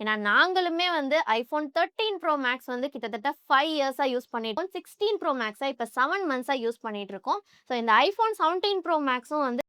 ஏன்னா நாங்களுமே வந்து iPhone 13 Pro Max வந்து கிட்டத்தட்ட 5 இயர்ஸா யூஸ் பண்ணிட்டோம். 16 Pro Maxஅ இப்ப 7 மந்த்ஸா யூஸ் பண்ணிட்டு இருக்கோம். ஸோ இந்த iPhone 17 Pro Maxும் வந்து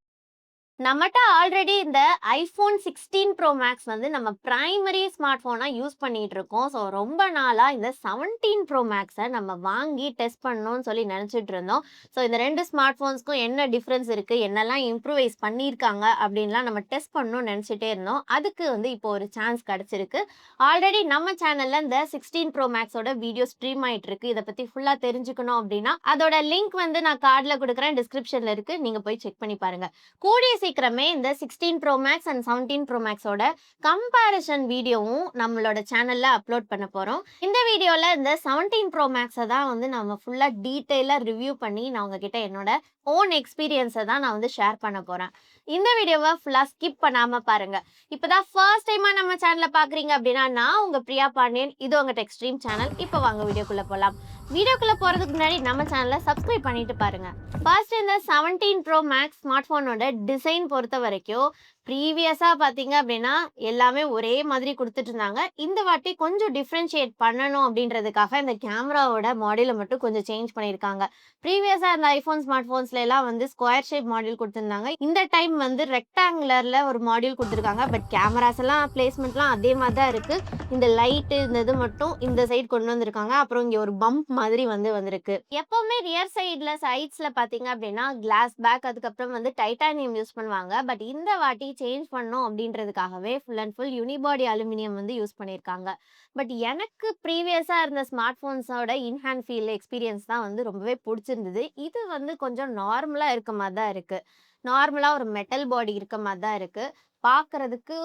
நம்மட்ட ஆல்ரெடி இந்த iPhone 16 Pro Max வந்து நம்ம பிரைமரி ஸ்மார்ட் ஃபோனா யூஸ் பண்ணிட்டு இருக்கோம். ஸோ ரொம்ப நாளா இந்த 17 Pro Maxஅ நம்ம வாங்கி டெஸ்ட் பண்ணணும்னு சொல்லி நெனச்சுட்டு இருந்தோம். ஸோ இந்த 2 ஸ்மார்ட் ஃபோன்ஸ்க்கும் என்ன டிஃபரன்ஸ் இருக்கு? என்னலாம் இம்ப்ரூவைஸ் பண்ணியிருக்காங்க? அப்படின்லாம் நம்ம டெஸ்ட் பண்ணணும்னு நெனச்சுட்டே இருந்தோம். அதுக்கு வந்து இப்போ ஒரு சான்ஸ் கெடைச்சிருக்கு. ஆல்ரெடி நம்ம சேனல்ல இந்த 16 Pro Maxஓட வீடியோ ஸ்ட்ரீம் ஆயிட்டு இருக்கு. இத பத்தி ஃபுல்லா தெரிஞ்சுக்கணும் அப்படின்னா, அதோட லிங்க் வந்து நான் கார்ட்ல குடுக்குறேன். டிஸ்கிரிப்ஷன்ல இருக்கு. நீங்க போய் செக் பண்ணி பாருங்க. கூடிய சீக்கிரமே இந்த 16 Pro Max அண்ட் 17 Pro Maxஓட கம்பேரிசன் வீடியோவும் நம்மளோட சேனல்ல அப்லோட் பண்ண போறோம். இந்த வீடியோல இந்த 17 Pro Maxஅ தான் வந்து நம்ம ஃபுல்லா டீட்டெயிலா ரிவ்யூ பண்ணி நான் உங்ககிட்ட என்னோட ஓன் எக்ஸ்பீரியன்ஸ தான் நான் வந்து ஷேர் பண்ண போறேன். இந்த வீடியோவ ஃபுல்லா ஸ்கிப் பண்ணாம பாருங்க. இப்பதான் ஃபர்ஸ்ட் டைமா நம்ம சேனல பார்க்குறீங்க அப்படின்னா, நான் உங்க பிரியா பாண்டியன். இது உங்க டெக்ஸ்ட்ரீம் சேனல். இப்ப வாங்க வீடியோக்குள்ள போலாம். வீடியோக்குள்ள போறதுக்கு முன்னாடி நம்ம சேனல சப்ஸ்கிரைப் பண்ணிட்டு பாருங்க. ஃபர்ஸ்ட் இந்த 17 Pro Max ஸ்மார்ட் ஃபோனோட டிசைன் பொறுத்தவரைக்கும், ப்ரீவியஸா பார்த்தீங்க அப்படின்னா, எல்லாமே ஒரே மாதிரி குடுத்துட்டு இருந்தாங்க. இந்த வாட்டி கொஞ்சம் டிஃபரன்ஷியேட் பண்ணணும் அப்படின்றதுக்காக இந்த கேமராவோட மாடியூல மட்டும் கொஞ்சம் சேஞ்ச் பண்ணியிருக்காங்க. ப்ரீவியஸா இந்த iPhone ஸ்மார்ட் ஃபோன்ஸ்லலாம் வந்து ஸ்கொயர் ஷேப் மாடியூல் குடுத்திருந்தாங்க. இந்த டைம் வந்து ரெக்டாங்குலர்ல ஒரு மாடியூல் குடுத்துருக்காங்க. பட் கேமராஸ் எல்லாம் பிளேஸ்மெண்ட்லாம் அதே மாரி தான் இருக்கு. இந்த லைட்டு இந்த இது மட்டும் இந்த சைடு கொண்டு வந்திருக்காங்க. அப்புறம் இங்க ஒரு பம்ப் மாதிரி வந்திருக்கு. எப்பவுமே ரியர் சைட்ஸ்ல பார்த்தீங்க அப்படின்னா, கிளாஸ் பேக் அதுக்கப்புறம் வந்து டைட்டானியம் யூஸ் பண்ணுவாங்க. பட் இந்த வாட்டி சேஞ்ச் பண்ணணும் அப்படின்றதுக்காகவே full and full unibody aluminium வந்து யூஸ் பண்ணியிருக்காங்க. பட் எனக்கு ப்ரீவியஸா இருந்த ஸ்மார்ட் ஃபோன்ஸோட இன் ஹேண்ட் ஃபீல் எக்ஸ்பீரியன்ஸ் தான் வந்து ரொம்பவே புடிச்சிருந்தது. இது வந்து கொஞ்சம் நார்மலா இருக்க மாரி தான் இருக்கு. நார்மலா ஒரு மெட்டல் பாடி இருக்க மாரி தான் இருக்கு. பார்க்கறதுக்கு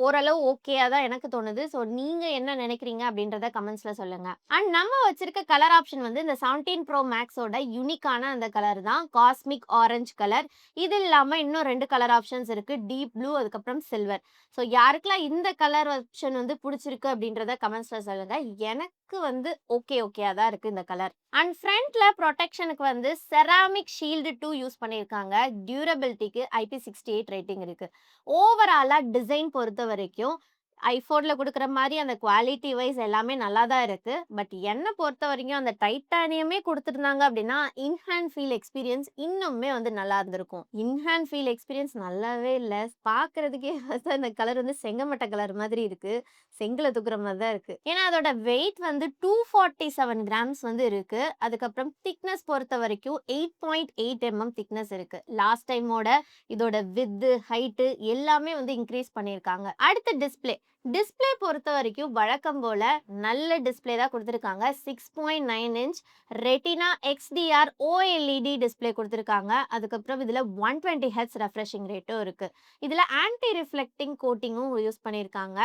ஓரளவு ஓகேயா தான் எனக்கு தோணுது. ஸோ நீங்க என்ன நினைக்கிறீங்க அப்படின்றத கமெண்ட்ஸ்ல சொல்லுங்க. அண்ட் நம்ம வச்சிருக்க கலர் ஆப்ஷன் வந்து இந்த 17 Pro Maxஓட யூனிக்கான அந்த கலர் தான். Cosmic orange colour. இது இல்லாம இன்னும் 2 கலர் ஆப்ஷன்ஸ் இருக்கு. டீப் ப்ளூ அதுக்கப்புறம் சில்வர். ஸோ யாருக்கெல்லாம் இந்த கலர் ஆப்ஷன் வந்து புடிச்சிருக்கு அப்படின்றத கமெண்ட்ஸ்ல சொல்லுங்க. எனக்கு வந்து ஓகேயா தான் இருக்கு இந்த கலர். அண்ட் ஃப்ரண்ட்ல புரொடெக்ஷனுக்கு வந்து செராமிக் ஷீல்டு 2 யூஸ் பண்ணியிருக்காங்க. டியூரபிலிட்டிக்கு IP68 ரேட்டிங் இருக்கு. ஓவராலா டிசைன் பொறுத்தவரைக்கும், iPhoneல குடுக்குற மாரி அந்த குவாலிட்டி வைஸ் எல்லாமே நல்லா தான் இருக்கு. பட் என்ன பொறுத்தவரைக்கும் அந்த டைட்டானியமே குடுத்திருந்தாங்க அப்படின்னா, இன் ஹேண்ட் ஃபீல் எக்ஸ்பீரியன்ஸ் இன்னுமே வந்து நல்லா இருந்திருக்கும். இன் ஹேண்ட் ஃபீல் எக்ஸ்பீரியன்ஸ் நல்லாவே இல்ல. பார்க்கறதுக்கே வந்து அந்த கலர் வந்து செங்கமட்ட கலர் மாதிரி இருக்கு. செங்கல தூக்குற மாரி தான் இருக்கு. ஏன்னா அதோட வெயிட் வந்து 247 கிராம்ஸ் வந்து இருக்கு. அதுக்கப்புறம் திக்னஸ் பொறுத்தவரைக்கும் 8.8 திக்னஸ் இருக்கு. லாஸ்ட் டைமோட இதோட விட்த், ஹைட் எல்லாமே வந்து இன்கிரீஸ் பண்ணியிருக்காங்க. அடுத்து டிஸ்ப்ளே. டிஸ்ப்ளே பொறுத்தவரைக்கும் வழக்கம் போல நல்ல டிஸ்ப்ளே தான் குடுத்திருக்காங்க. 6.9 inch retina XDR OLED display குடுத்திருக்காங்க. அதுக்கப்புறம் இதுல 120 ஹெர்ட்ஸ் ரெஃப்ரெஷிங் ரேட்டும் இருக்கு. இதுல ஆன்டி ரிஃப்ளெக்டிங் கோட்டிங்கும் யூஸ் பண்ணியிருக்காங்க.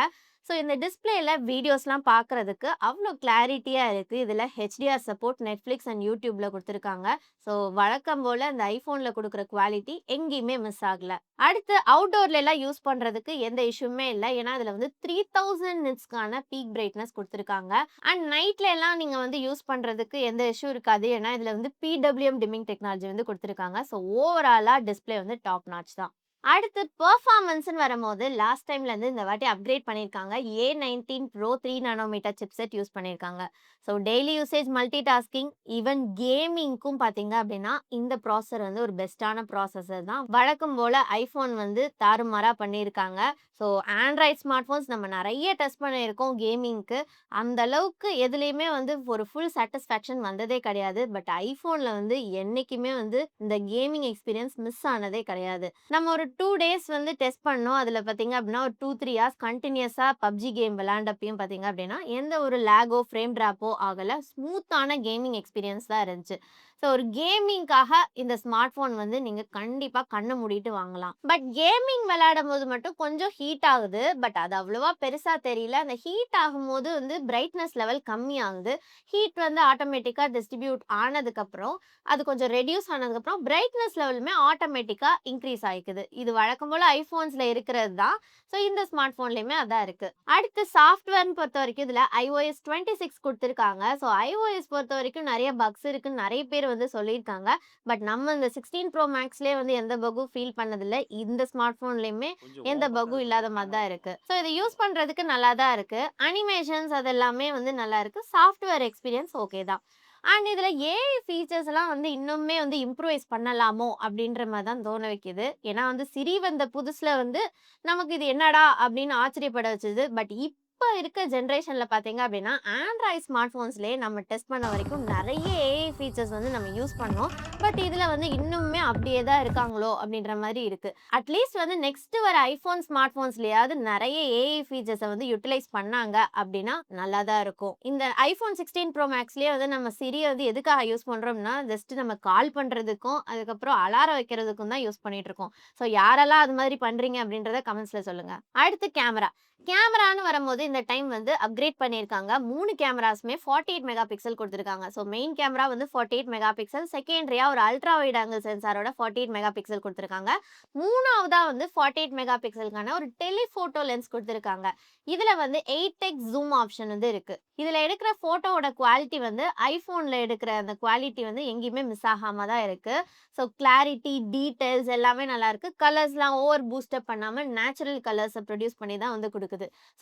ஸோ இந்த டிஸ்ப்ளேல வீடியோஸ்லாம் பார்க்கறதுக்கு அவ்ளோ கிளாரிட்டியா இருக்கு. இதுல HDR சப்போர்ட் Netflix அண்ட் YouTubeல குடுத்திருக்காங்க. ஸோ வழக்கம் போல இந்த iPhoneல குடுக்குற குவாலிட்டி எங்கேயுமே மிஸ் ஆகல. அடுத்து அவுட்டோர்லலாம் யூஸ் பண்றதுக்கு எந்த இஷ்யூமே இல்ல. ஏன்னா இதுல வந்து 3000 நிட்ஸ்க்கான பீக் பிரைட்னஸ் குடுத்திருக்காங்க. அண்ட் நைட்லலாம் நீங்க வந்து யூஸ் பண்றதுக்கு எந்த இஷ்யூ இருக்காது. ஏன்னா இதுல வந்து PWM டிம்மிங் டெக்னாலஜி வந்து குடுத்திருக்காங்க. ஸோ ஓவராலா டிஸ்ப்ளே வந்து டாப் நாட்ச் தான். அடுத்து பெர்ஃபார்மன்ஸ்ன்னு வரும்போது, லாஸ்ட் டைம்லேருந்து இந்த வாட்டி அப்கிரேட் பண்ணியிருக்காங்க. A19 Pro 3 nanometre chipset use பண்ணியிருக்காங்க. So daily usage multitasking, even கேமிங்க்கும் பார்த்தீங்க அப்படின்னா, இந்த ப்ராசஸர் வந்து ஒரு பெஸ்ட்டான ப்ராசஸர் தான். வழக்கம் போல iPhone வந்து தாறுமாறா பண்ணியிருக்காங்க. ஸோ ஆண்ட்ராய்ட் ஸ்மார்ட் ஃபோன்ஸ் நம்ம நெறைய டெஸ்ட் பண்ணியிருக்கோம் கேமிங்க்கு. அந்த அளவுக்கு எதுலயுமே வந்து ஒரு ஃபுல் சாட்டிஸ்ஃபேக்ஷன் வந்ததே கிடையாது. பட் iPhoneல வந்து என்னைக்குமே வந்து இந்த கேமிங் எக்ஸ்பீரியன்ஸ் மிஸ் ஆனதே கிடையாது. நம்ம ஒரு 2 டேஸ் வந்து டெஸ்ட் பண்ணோம். அதுல பார்த்தீங்க அப்படின்னா, ஒரு 2, 3 ஹார்ஸ் கன்டினியூஸா PUBG கேம் விளையாண்டப்பயும் பார்த்தீங்க அப்படின்னா, எந்த ஒரு லேகோ, ஃப்ரேம் ட்ராப்போ ஆகல. ஸ்மூத்தான கேமிங் எக்ஸ்பீரியன்ஸ் தான் இருந்துச்சு. ஸோ ஒரு கேமிங்காக இந்த ஸ்மார்ட் ஃபோன் வந்து நீங்க கண்டிப்பா கண்ண மூடிட்டு வாங்கலாம். பட் கேமிங் விளையாடும்போது மட்டும் கொஞ்சம் ஹீட் ஆகுது. பட் அது அவ்வளவா பெருசா தெரியல. அந்த ஹீட் ஆகும்போது வந்து பிரைட்னஸ் லெவல் கம்மியாகுது. ஹீட் வந்து ஆட்டோமேட்டிக்கா டிஸ்ட்ரிபியூட் ஆனதுக்கப்புறம், அது கொஞ்சம் ரெட்யூஸ் ஆனதுக்கப்புறம் பிரைட்னஸ் லெவலுமே ஆட்டோமேட்டிக்கா இன்கிரீஸ் ஆயிக்குது. இது வழக்கம் போல iPhonesல இருக்கிறது தான். ஸோ இந்த ஸ்மார்ட் ஃபோன்லயுமே அதான் இருக்கு. அடுத்து சாஃப்ட்வேர்ன்னு பொறுத்தவரைக்கும் இதுல iOS 26 குடுத்திருக்காங்க. ஸோ iOS பொறுத்தவரைக்கும் நெறைய பக்ஸ் இருக்குன்னு நெறைய பேர் பேர் வந்து சொல்லியிருக்காங்க. பட் நம்ம இந்த 16 ப்ரோ மேக்ஸ்லயே வந்து எந்த பக்கும் ஃபீல் பண்ணதில்ல. இந்த ஸ்மார்ட் ஃபோன்லயுமே கொஞ்சம் எந்த ஓவரா பக்கும் இருக்கு இல்லாத அந்த மாரி தான் கேமரா. இருக்கு. ஸோ இத யூஸ் பண்றதுக்கு நல்லா தான் இருக்கு. அனிமேஷன்ஸ் அது எல்லாமே வந்து நல்லா இருக்கு. சாஃப்ட்வேர் எக்ஸ்பீரியன்ஸ் ஓகே தான். அண்ட் இதுல ஏஐ ஃபீச்சர்ஸ்லாம் வந்து இன்னுமே வந்து இம்ப்ரூவைஸ் பண்ணலாமோ! அப்டின்ற மாரி தான் தோண வைக்குது. ஏன்னா வந்து சிரி வந்த புதுசுல வந்து நமக்கு இது என்னடா! அப்டின்னு ஆச்சரியப்பட வச்சது. பட் இப்ப இருக்க ஜெனரேஷன்ல பார்த்தீங்க அப்டின்னா, ஆண்ட்ராய்ட் ஸ்மார்ட் ஃபோன்ஸ்லயே நம்ம டெஸ்ட் பண்ண வரைக்கும் நெறைய ஏஐ ஃபீச்சர்ஸ் வந்து நம்ம யூஸ் பண்ணோம். பட் இதுல வந்து இன்னுமே அப்டியே தான் இருக்காங்களோ! அப்டின்ற மாரி இருக்கு. அட்லீஸ்ட் வந்து நெக்ஸ்ட் வர ஐஃபோன் ஸ்மார்ட் ஃபோன்ஸ்லயாவது நெறைய ஏஐ ஃபீச்சர்ஸ வந்து யுட்டிலைஸ் பண்ணாங்க அப்டின்னா நல்லா தான் இருக்கும். இந்த ஐஃபோன் 16 ப்ரோ மேக்ஸ்லயே வந்து நம்ம சிரிய வந்து எதுக்காக யூஸ் பண்றோம்னா, ஜஸ்ட் நம்ம கால் பண்றதுக்கும், அதுக்கப்புறம் அலாரம் வைக்கிறதுக்கும் தான் யூஸ் பண்ணிட்டு இருக்கோம். ஸோ யாரெல்லாம் அது மாதிரி பண்றீங்க அப்டின்றத கமெண்ட்ஸ்ல சொல்லுங்க. அடுத்து கேமரா. கேமரான்னு வரும்போது இந்த டைம் வந்து அப்கிரேட் பண்ணியிருக்காங்க. 3 கேமராஸுமே 48 மெகா பிக்சல் குடுத்துருக்காங்க. ஸோ மெயின் கேமரா வந்து 48 மெகா பிக்சல், செகண்டரியா ஒரு அல்ட்ரா வைட் ஆங்கிள் சென்சாரோட 48 மெகா பிக்சல் குடுத்துருக்காங்க. 3வதா வந்து 48 மெகா பிக்சலுக்கான ஒரு டெலிஃபோட்டோ லென்ஸ் குடுத்துருக்காங்க. இதுல வந்து 8x ஜூம் ஆப்ஷன் வந்து இருக்கு. இதுல எடுக்கிற ஃபோட்டோவோட குவாலிட்டி வந்து iPhoneல எடுக்கிற அந்த குவாலிட்டி வந்து எங்கேயுமே மிஸ் ஆகாம தான் இருக்கு. ஸோ கிளாரிட்டி, டீட்டெயில்ஸ் எல்லாமே நல்லாருக்கு. கலர்ஸ்லாம் ஓவர் பூஸ்டப் பண்ணாம நேச்சுரல் கலர்ஸ ப்ரொடியூஸ் பண்ணி தான் வந்து குடுக்குது.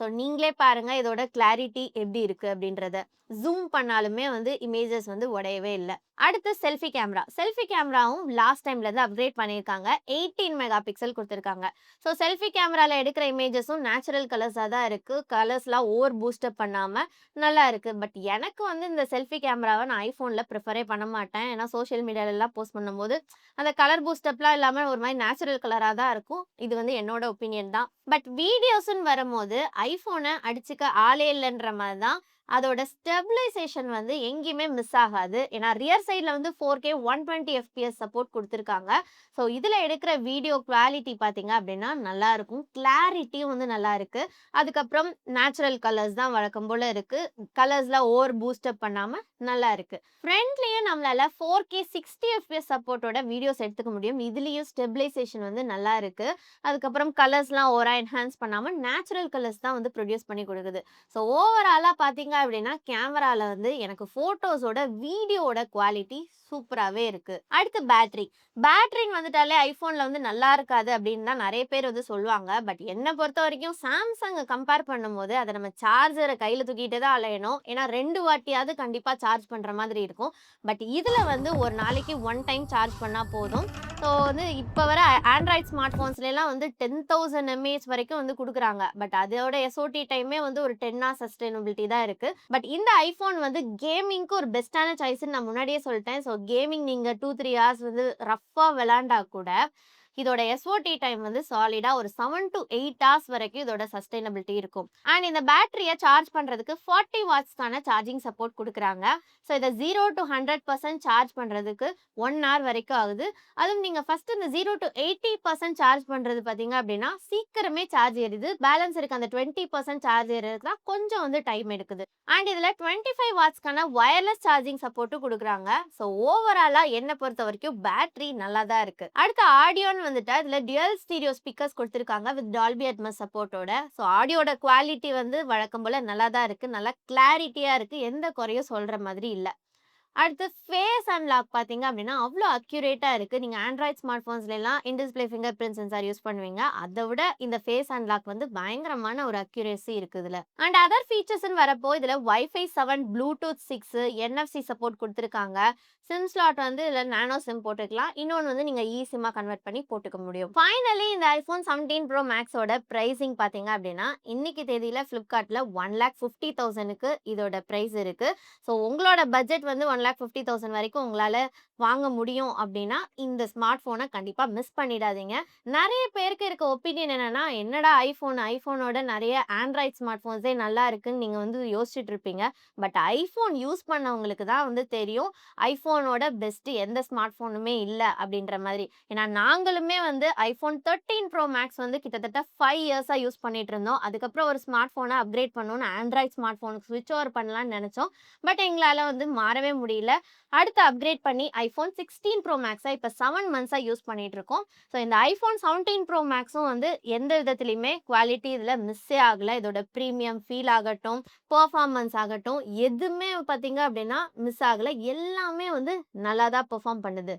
ஸோ நீங்களே பாருங்க இதோட கிளாரிட்டி எப்படி இருக்கு அப்படின்றத. ஜூம் பண்ணாலுமே வந்து இமேஜஸ் வந்து உடையவே இல்ல. அடுத்து செல்ஃபி கேமரா. செல்ஃபி கேமராவும் லாஸ்ட் டைம்லேருந்து அப்கிரேட் பண்ணியிருக்காங்க. 18 மெகா பிக்சல் குடுத்துருக்காங்க. ஸோ செல்ஃபி கேமரால எடுக்கிற இமேஜஸும் நேச்சுரல் கலர்ஸா தான் இருக்கு. கலர்ஸ்லாம் ஓவர் பூஸ்டப் பண்ணாம நல்லா இருக்கு. பட் எனக்கு வந்து இந்த செல்ஃபி கேமராவ நான் iPhoneல ப்ரிஃபரே பண்ண மாட்டேன். ஏன்னா சோசியல் மீடியாலலாம் போஸ்ட் பண்ணும்போது, அந்த கலர் பூஸ்டப்லாம் இல்லாம ஒரு மாரி நேச்சுரல் கலரா தான் இருக்கும். இது வந்து என்னோட ஒப்பீனியன் தான். பட் வீடியோஸ்ன்னு வரும்போது iPhoன அடிச்சுக்க ஆளே இல்லன்ற மாரி தான். அதோட ஸ்டெபிலைசேஷன் வந்து எங்கேயுமே மிஸ் ஆகாது. ஏன்னா ரியர் சைட்ல வந்து 4K 120 எஃப்பிஎஸ் சப்போர்ட் குடுத்துருக்காங்க. ஸோ இதுல எடுக்கிற வீடியோ குவாலிட்டி பார்த்தீங்க அப்டின்னா நல்லாருக்கும். கிளாரிட்டியும் வந்து நல்லா இருக்கு. அதுக்கப்புறம் நேச்சுரல் கலர்ஸ் தான் வழக்கம் போல இருக்கு. கலர்ஸ்லாம் ஓவர் பூஸ்டப் பண்ணாம நல்லா இருக்கு. ஃப்ரண்ட்லயும் நம்மளால 4K 60 எஃப்பிஎஸ் சப்போர்ட்டோட வீடியோஸ் எடுத்துக்க முடியும். இதுலயும் ஸ்டெபிலைசேஷன் வந்து நல்லா இருக்கு. அதுக்கப்புறம் கலர்ஸ்லாம் ஓவரா என்ஹான்ஸ் பண்ணாம நேச்சுரல் கலர்ஸ் தான் வந்து ப்ரொடியூஸ் பண்ணி குடுக்குது. ஸோ ஓவராலா பார்த்தீங்க அப்டின்னா, கேமரால வந்து எனக்கு ஃபோட்டோஸோட வீடியோவோட குவாலிட்டி சூப்பராவே இருக்கு. அடுத்து பேட்டரி. பேட்டரின்னு வந்துட்டாலே iPhoneல வந்து நல்லா இருக்காது அப்படின்னு தான் நெறைய பேர் வந்து சொல்லுவாங்க. பட் என்ன பொறுத்தவரைக்கும் Samsung கம்பேர் பண்ணும்போது, அத நம்ம சார்ஜர கையில தூக்கிட்டே தான் அலையணும். ஏன்னா 2 வாட்டியாவது கண்டிப்பா சார்ஜ் பண்ற மாதிரி இருக்கும். பட் இதுல வந்து ஒரு நாளைக்கு 1 டைம் சார்ஜ் பண்ணா போதும். ஸோ வந்து இப்ப வர ஆண்ட்ராய்ட் ஸ்மார்ட் ஃபோன்ஸ்லலாம் வந்து 10,000 எம்ஏஹெச் வரைக்கும் வந்து குடுக்குறாங்க. பட் அதோட எஸ்ஓடி டைமே வந்து ஒரு 10 ஹார்ஸ் சஸ்டெய்னபிலிட்டி தான் இருக்கு. பட் இந்த iPhone வந்து கேமிங்க்கு ஒரு பெஸ்ட்டான சாய்ஸ்ன்னு நான் முன்னாடியே சொல்ட்டேன். ஸோ கேமிங் நீங்க 2, 3 ஹார்ஸ் வந்து ரஃப்பா விளையாண்டா கூட, இதோட எஸ்ஓடி டைம் வந்து சாலிடா ஒரு 7 டூ 8 ஹார்ஸ் வரைக்கும் இதோட சஸ்டெய்னபிலிட்டி இருக்கும். அண்ட் இந்த பேட்டரிய சார்ஜ் பண்றதுக்கு 40 வாட்ஸ்க்கான சார்ஜிங் சப்போர்ட் குடுக்குறாங்க. ஸோ இத 0 டூ 100% சார்ஜ் பண்றதுக்கு 1 ஹவர் வரைக்கும் ஆகுது. அதுவும் நீங்க ஃபர்ஸ்ட் இந்த 0 டூ 80% சார்ஜ் பண்றது பார்த்தீங்க அப்டின்னா, சீக்கிரமே சார்ஜ் ஏறுது. பேலன்ஸ் இருக்க அந்த 20% சார்ஜ் ஏறுறதுக்கு தான் கொஞ்சம் வந்து டைம் எடுக்குது. அண்ட் இதுல 25 வாட்ஸ்க்கான வயர்லெஸ் சார்ஜிங் சப்போர்ட்டும் குடுக்குறாங்க. ஸோ ஓவராலா என்ன பொறுத்தவரைக்கும் பேட்டரி நல்லா தான் இருக்கு. அடுத்து ஆடியோன்னு வந்துட்டா, இதுல டுயல் ஸ்டீரியோ ஸ்பீக்கர்ஸ் குடுத்துருக்காங்க வித் டால்பி அட்மாஸ் சப்போர்ட்டோட. ஸோ ஆடியோட குவாலிட்டி வந்து வழக்கம் போல நல்லா தான் இருக்கு. நல்லா கிளாரிட்டியா இருக்கு. எந்த குறையும் சொல்ற மாதிரி இல்ல. அடுத்து ஃபேஸ் அன்லாக் பார்த்தீங்க அப்டின்னா, அவ்ளோ அக்யூரேட்டா இருக்கு. நீங்க ஆண்ட்ராய்ட் ஸ்மார்ட் ஃபோன்ஸ்லலாம் in display fingerprint sensor use பண்ணுவீங்க. அத விட இந்த ஃபேஸ் அன்லாக் வந்து பயங்கரமான ஒரு அக்யூரசி இருக்கு இதுல. அண்ட் அதர் ஃபீச்சர்ஸ்ன்னு வரப்போ, இதுல Wi-Fi 7, Bluetooth 6, NFC சப்போர்ட் குடுத்துருக்காங்க. சிம் ஸ்லாட் வந்து இதுல நானோ சிம் போட்டுக்கலாம். இன்னொன்னு வந்து நீங்க eSIM-ஆ கன்வெர்ட் பண்ணி போட்டுக்க முடியும். ஃபைனலி இந்த iPhone 17 Pro Max-ஓட பிரைசிங் பார்த்தீங்க அப்டின்னா, இன்னைக்கு தேதியில Flipkartல 1,50,000க்கு இதோட பிரைஸ் இருக்கு. ஸோ உங்களோட பட்ஜெட் வந்து 1,50,000 வரைக்கும் உங்களால வாங்க முடியும் அப்படின்னா, இந்த ஸ்மார்ட் ஃபோன கண்டிப்பா மிஸ் பண்ணிடாதீங்க. நெறைய பேருக்கு இருக்க ஒப்பீனியன் என்னன்னா, என்னடா ஐஃபோனோட நெறைய ஆண்ட்ராய்ட் ஸ்மார்ட் ஃபோன்ஸே நல்லா இருக்குன்னு நீங்க வந்து யோசிச்சுட்டு இருப்பீங்க. பட் ஐஃபோன் யூஸ் பண்ணவங்களுக்கு தான் வந்து தெரியும். ஐஃபோனோட பெஸ்ட் எந்த ஸ்மார்ட் ஃபோனுமே இல்ல அப்படின்ற மாதிரி. ஏன்னா நாங்களுமே வந்து iPhone 13 Pro Max வந்து கிட்டத்தட்ட 5 இயர்ஸா யூஸ் பண்ணிட்டு இருந்தோம். அதுக்கப்புறம் ஒரு ஸ்மார்ட் ஃபோன அப்கிரேட் பண்ணணும்னு ஆண்ட்ராய்ட் ஸ்மார்ட் ஃபோனுக்கு ஸ்விட்ச் ஓவர் பண்ணலாம்னு நெனச்சோம். பட் எங்களால வந்து மாறவே முடியல. அடுத்து அப்கிரேட் பண்ணி ஐஃபோன் 16 ப்ரோ மேக்ஸ இப்ப 7 மந்த்ஸா யூஸ் பண்ணிட்டு இருக்கோம். ஸோ இந்த ஐஃபோன் 17 ப்ரோ மேக்ஸும் வந்து எந்த விதத்திலயுமே குவாலிட்டி இதுல மிஸ்ஸே ஆகல. இதோட பிரீமியம் ஃபீல் ஆகட்டும், பெர்ஃபார்மன்ஸ் ஆகட்டும், எதுவுமே பார்த்தீங்க அப்படின்னா மிஸ் ஆகல. எல்லாமே வந்து நல்லா தான் பெர்ஃபார்ம் பண்ணுது.